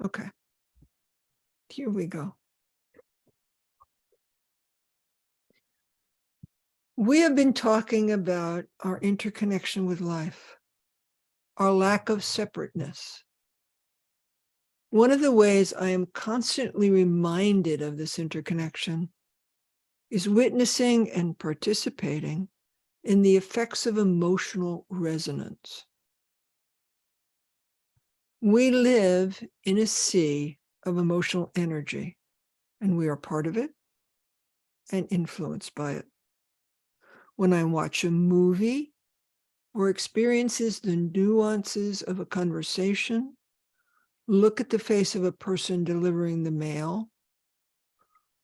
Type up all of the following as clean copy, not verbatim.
Okay, here we go. We have been talking about our interconnection with life, our lack of separateness. One of the ways I am constantly reminded of this interconnection is witnessing and participating in the effects of emotional resonance. We live in a sea of emotional energy, and we are part of it and influenced by it. When I watch a movie or experiences the nuances of a conversation, look at the face of a person delivering the mail,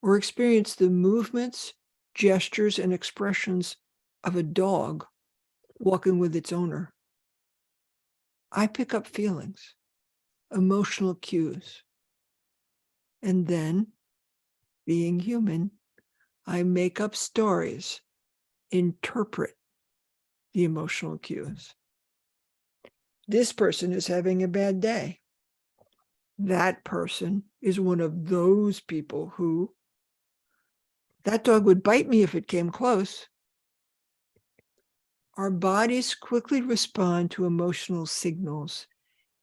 or experience the movements, gestures, and expressions of a dog walking with its owner, I pick up feelings, emotional cues. And then, being human, I make up stories, interpret the emotional cues. This person is having a bad day. That person is one of those people who, that dog would bite me if it came close. Our bodies quickly respond to emotional signals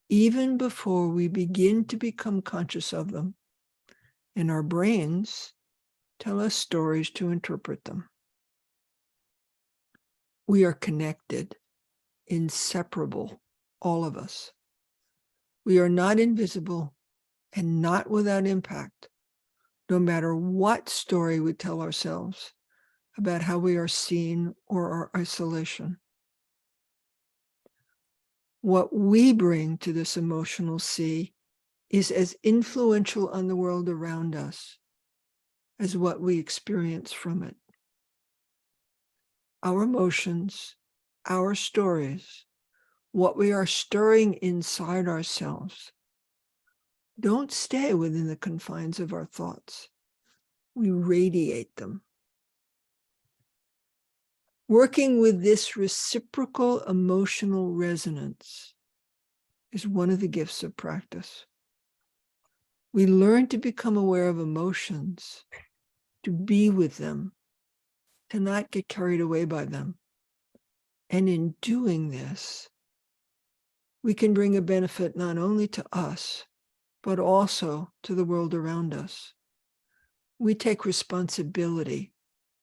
even before we begin to become conscious of them, and our brains tell us stories to interpret them. We are connected, inseparable, all of us. We are not invisible and not without impact, no matter what story we tell ourselves about how we are seen or our isolation. What we bring to this emotional sea is as influential on the world around us as what we experience from it. Our emotions, our stories, what we are stirring inside ourselves, don't stay within the confines of our thoughts. We radiate them. Working with this reciprocal emotional resonance is one of the gifts of practice. We learn to become aware of emotions, to be with them, to not get carried away by them. And in doing this, we can bring a benefit not only to us, but also to the world around us. We take responsibility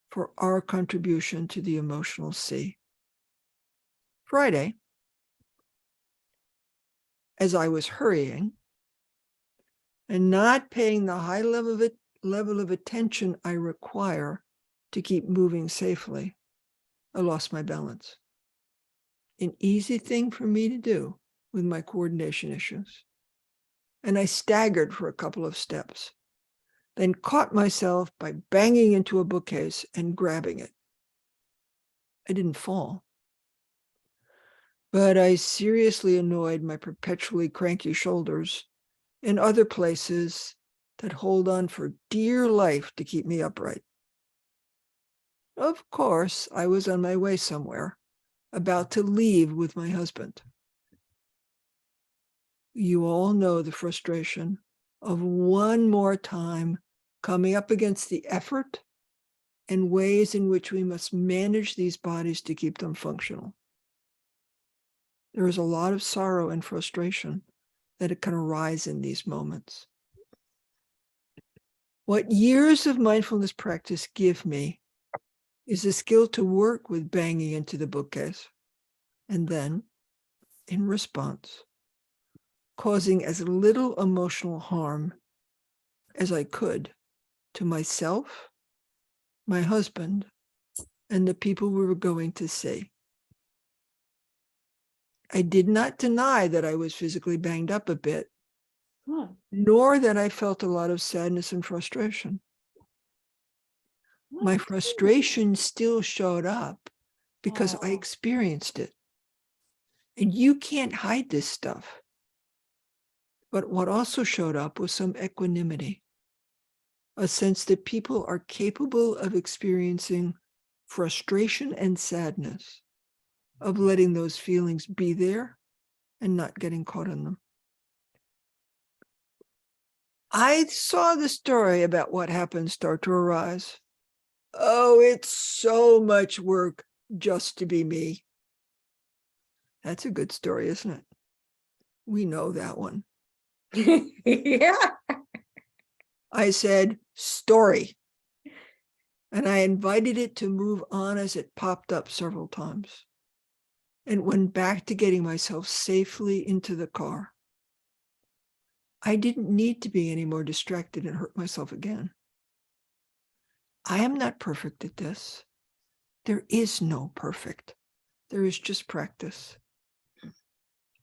for our contribution to the emotional sea. Friday, as I was hurrying and not paying the high level of attention I require to keep moving safely, I lost my balance. An easy thing for me to do with my coordination issues. And I staggered for a couple of steps, then caught myself by banging into a bookcase and grabbing it. I didn't fall, but I seriously annoyed my perpetually cranky shoulders and other places that hold on for dear life to keep me upright. Of course, I was on my way somewhere, about to leave with my husband. You all know the frustration of one more time coming up against the effort and ways in which we must manage these bodies to keep them functional. There is a lot of sorrow and frustration that it can arise in these moments. What years of mindfulness practice give me is the skill to work with banging into the bookcase, and then, in response, causing as little emotional harm as I could to myself, my husband, and the people we were going to see. I did not deny that I was physically banged up a bit, nor that I felt a lot of sadness and frustration. My frustration still showed up because I experienced it. And you can't hide this stuff. But what also showed up was some equanimity, a sense that people are capable of experiencing frustration and sadness, of letting those feelings be there and not getting caught in them. I saw the story about what happens start to arise. Oh, it's so much work just to be me. That's a good story, isn't it? We know that one. Yeah. I said, story. And I invited it to move on as it popped up several times. And went back to getting myself safely into the car. I didn't need to be any more distracted and hurt myself again. I am not perfect at this. There is no perfect. There is just practice.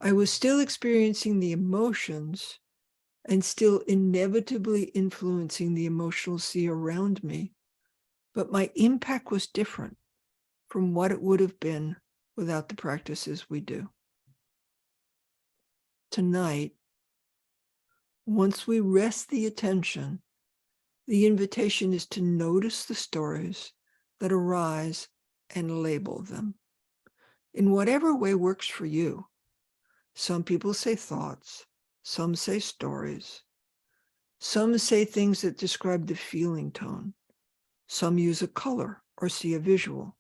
I was still experiencing the emotions and still inevitably influencing the emotional sea around me, but my impact was different from what it would have been without the practices we do. Tonight, once we rest the attention, the invitation is to notice the stories that arise and label them in whatever way works for you. Some people say thoughts, some say stories, some say things that describe the feeling tone, some use a color or see a visual.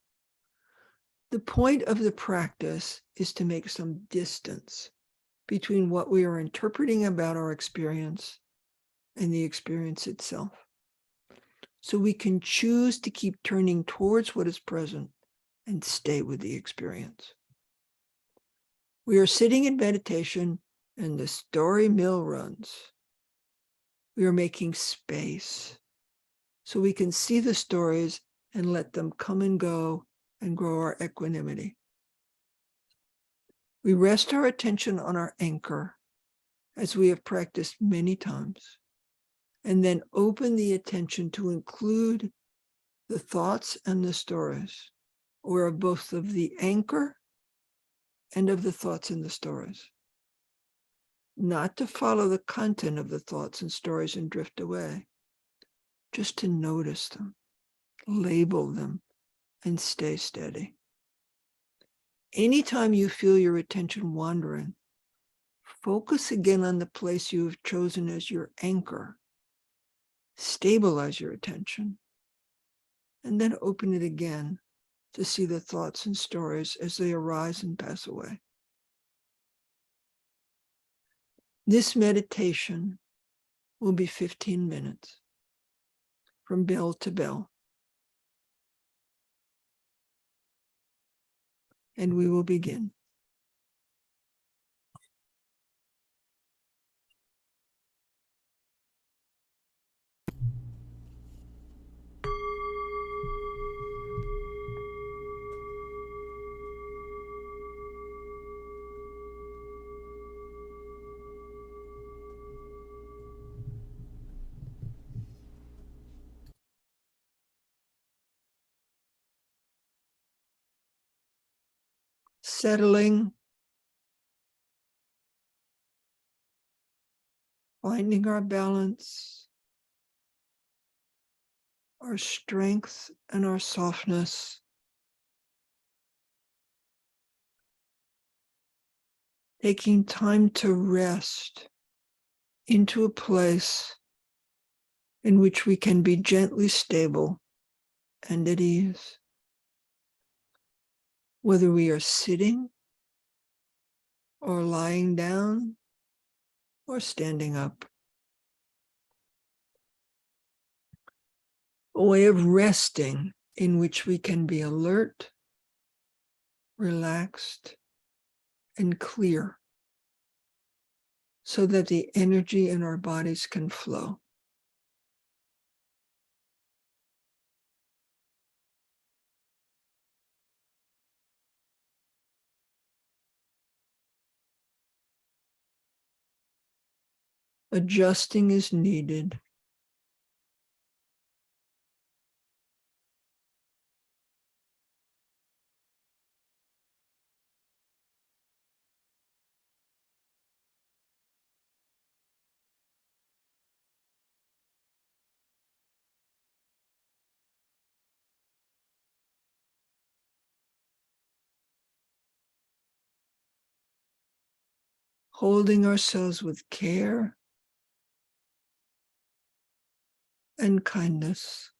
The point of the practice is to make some distance between what we are interpreting about our experience and the experience itself. So we can choose to keep turning towards what is present and stay with the experience. We are sitting in meditation and the story mill runs. We are making space so we can see the stories and let them come and go and grow our equanimity. We rest our attention on our anchor, as we have practiced many times, and then open the attention to include the thoughts and the stories, or of both of the anchor and of the thoughts and the stories. Not to follow the content of the thoughts and stories and drift away, just to notice them, label them, and stay steady. Anytime you feel your attention wandering, focus again on the place you have chosen as your anchor. Stabilize your attention, and then open it again to see the thoughts and stories as they arise and pass away. This meditation will be 15 minutes from bell to bell. And we will begin. Settling, finding our balance, our strength and our softness. Taking time to rest into a place in which we can be gently stable and at ease. Whether we are sitting or lying down or standing up. A way of resting in which we can be alert, relaxed, and clear, so that the energy in our bodies can flow. Adjusting is needed. Holding ourselves with care and kindness.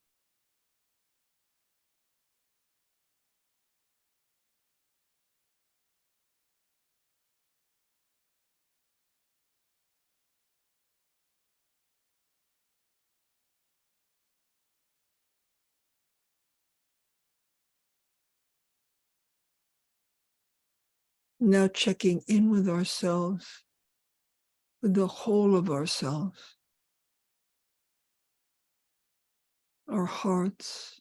Now checking in with ourselves, with the whole of ourselves, our hearts,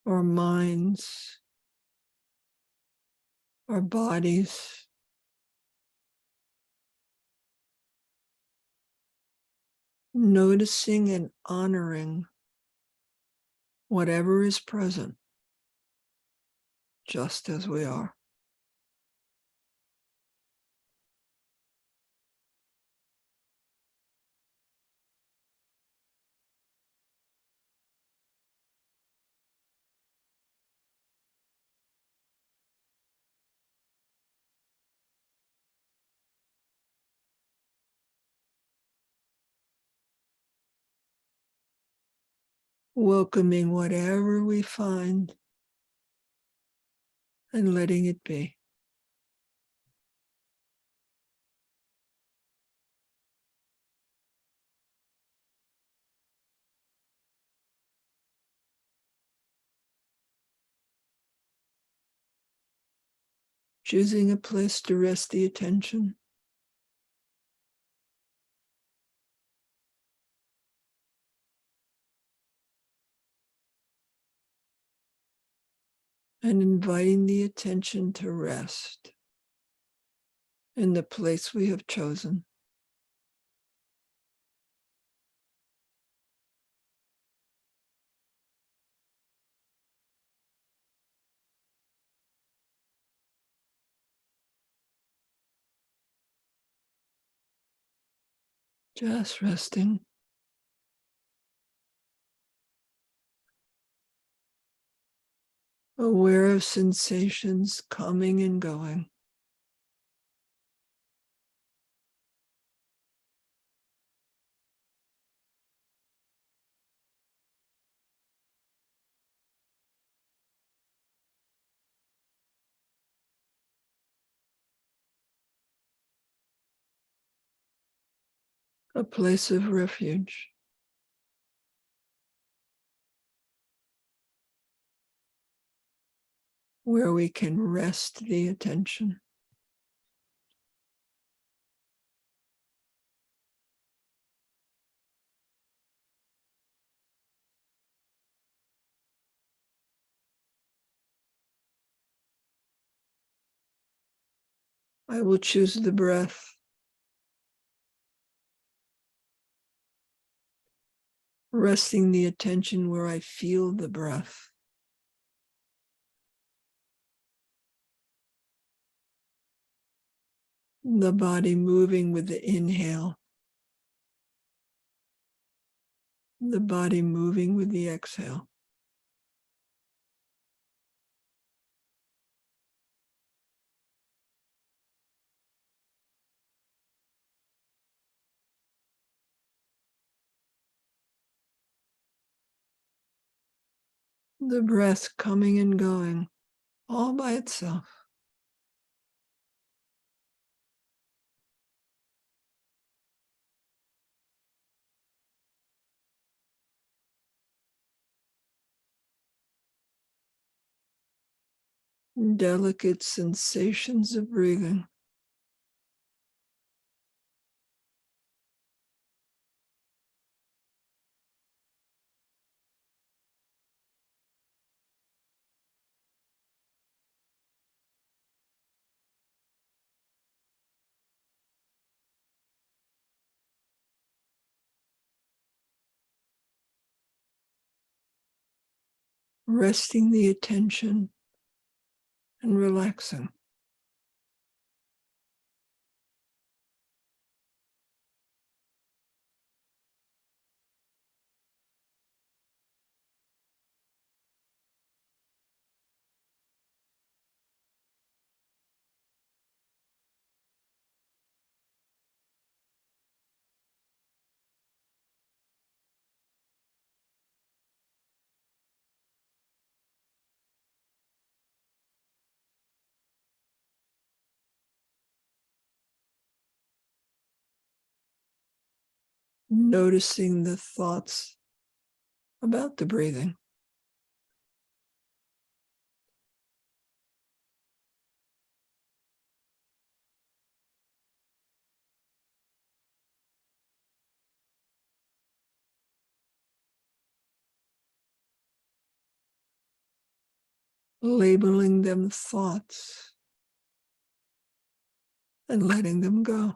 our minds, our bodies, noticing and honoring whatever is present, just as we are. Welcoming whatever we find and letting it be. Choosing a place to rest the attention. And inviting the attention to rest in the place we have chosen. Just resting. Aware of sensations coming and going. A place of refuge. Where we can rest the attention. I will choose the breath. Resting the attention where I feel the breath. The body moving with the inhale. The body moving with the exhale. The breath coming and going all by itself. Delicate sensations of breathing. Resting the attention and relaxing. noticing the thoughts about the breathing. Labeling them thoughts and letting them go.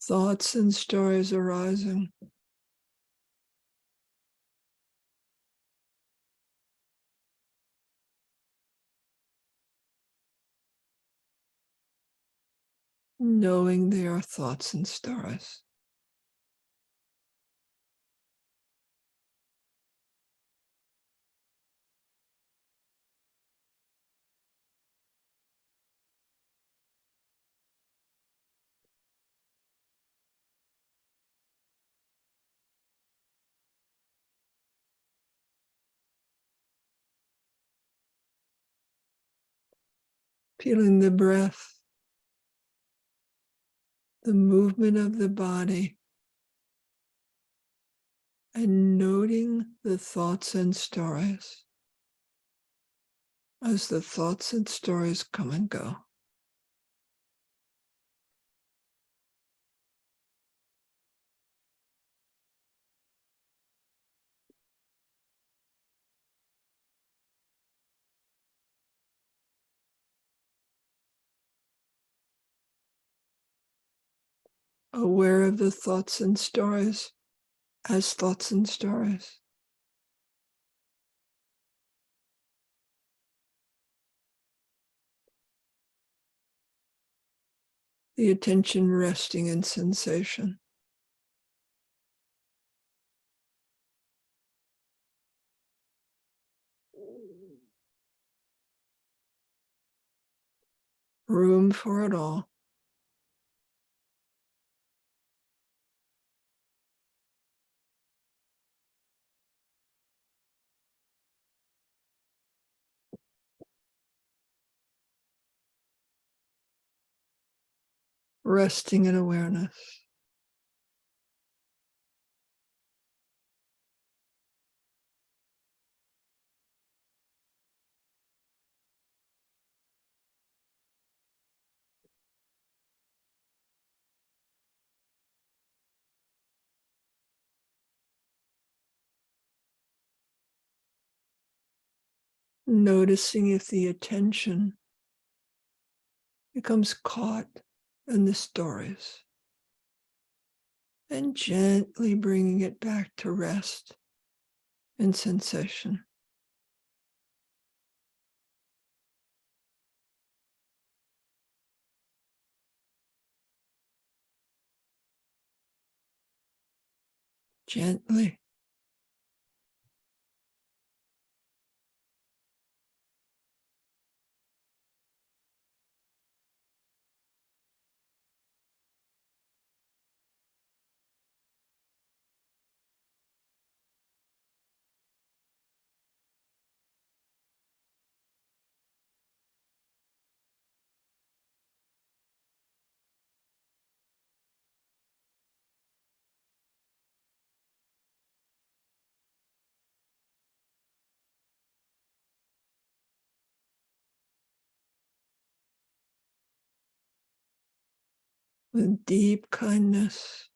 Thoughts and stories arising. Knowing they are thoughts and stories. Feeling the breath, the movement of the body, and noting the thoughts and stories as the thoughts and stories come and go. Aware of the thoughts and stories as thoughts and stories. The attention resting in sensation. Room for it all. Resting in awareness. Noticing if the attention becomes caught in the stories and gently bringing it back to rest and sensation. Gently. With deep kindness.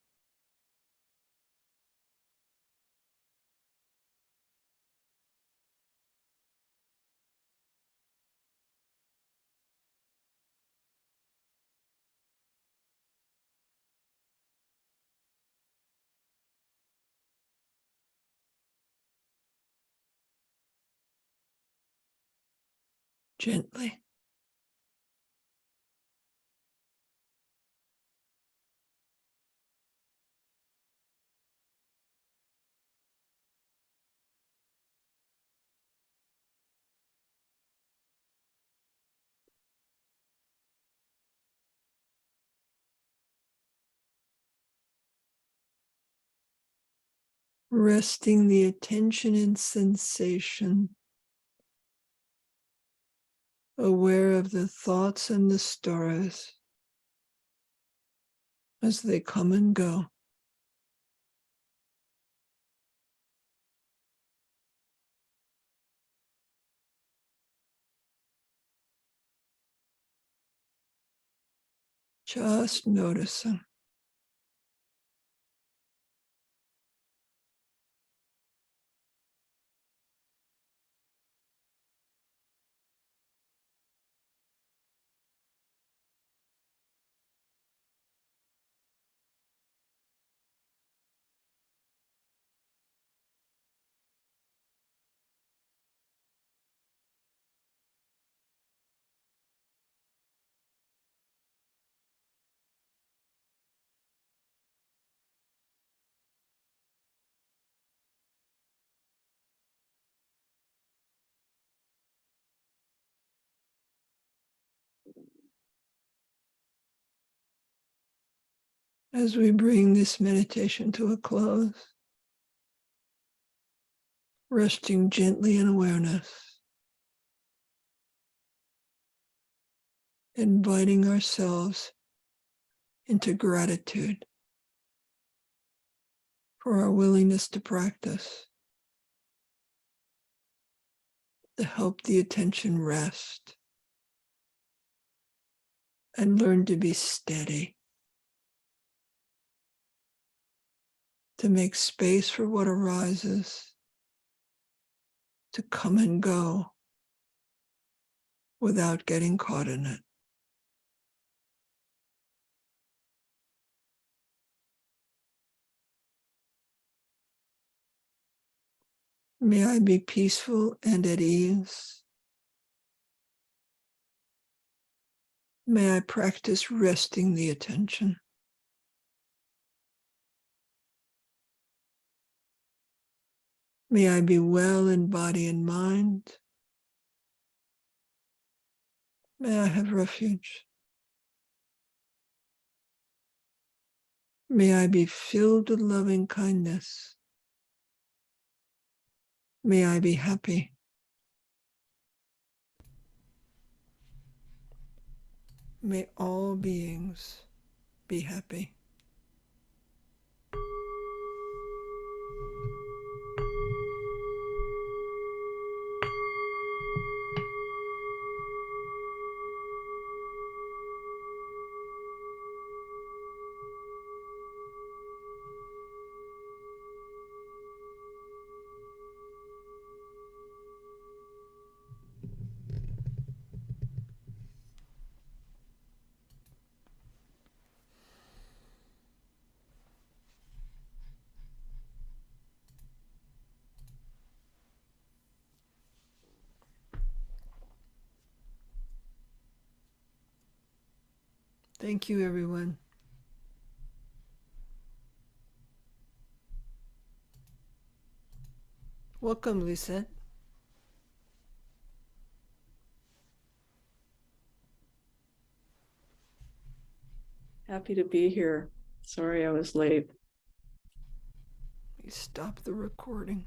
Gently. resting the attention in sensation, aware of the thoughts and the stories as they come and go. Just noticing. As we bring this meditation to a close, resting gently in awareness, inviting ourselves into gratitude for our willingness to practice, to help the attention rest and learn to be steady, to make space for what arises, to come and go without getting caught in it. May I be peaceful and at ease. May I practice resting the attention. May I be well in body and mind. May I have refuge. May I be filled with loving kindness. May I be happy. May all beings be happy. Thank you, everyone. Welcome, Lisette. Happy to be here. Sorry I was late. Please stop the recording.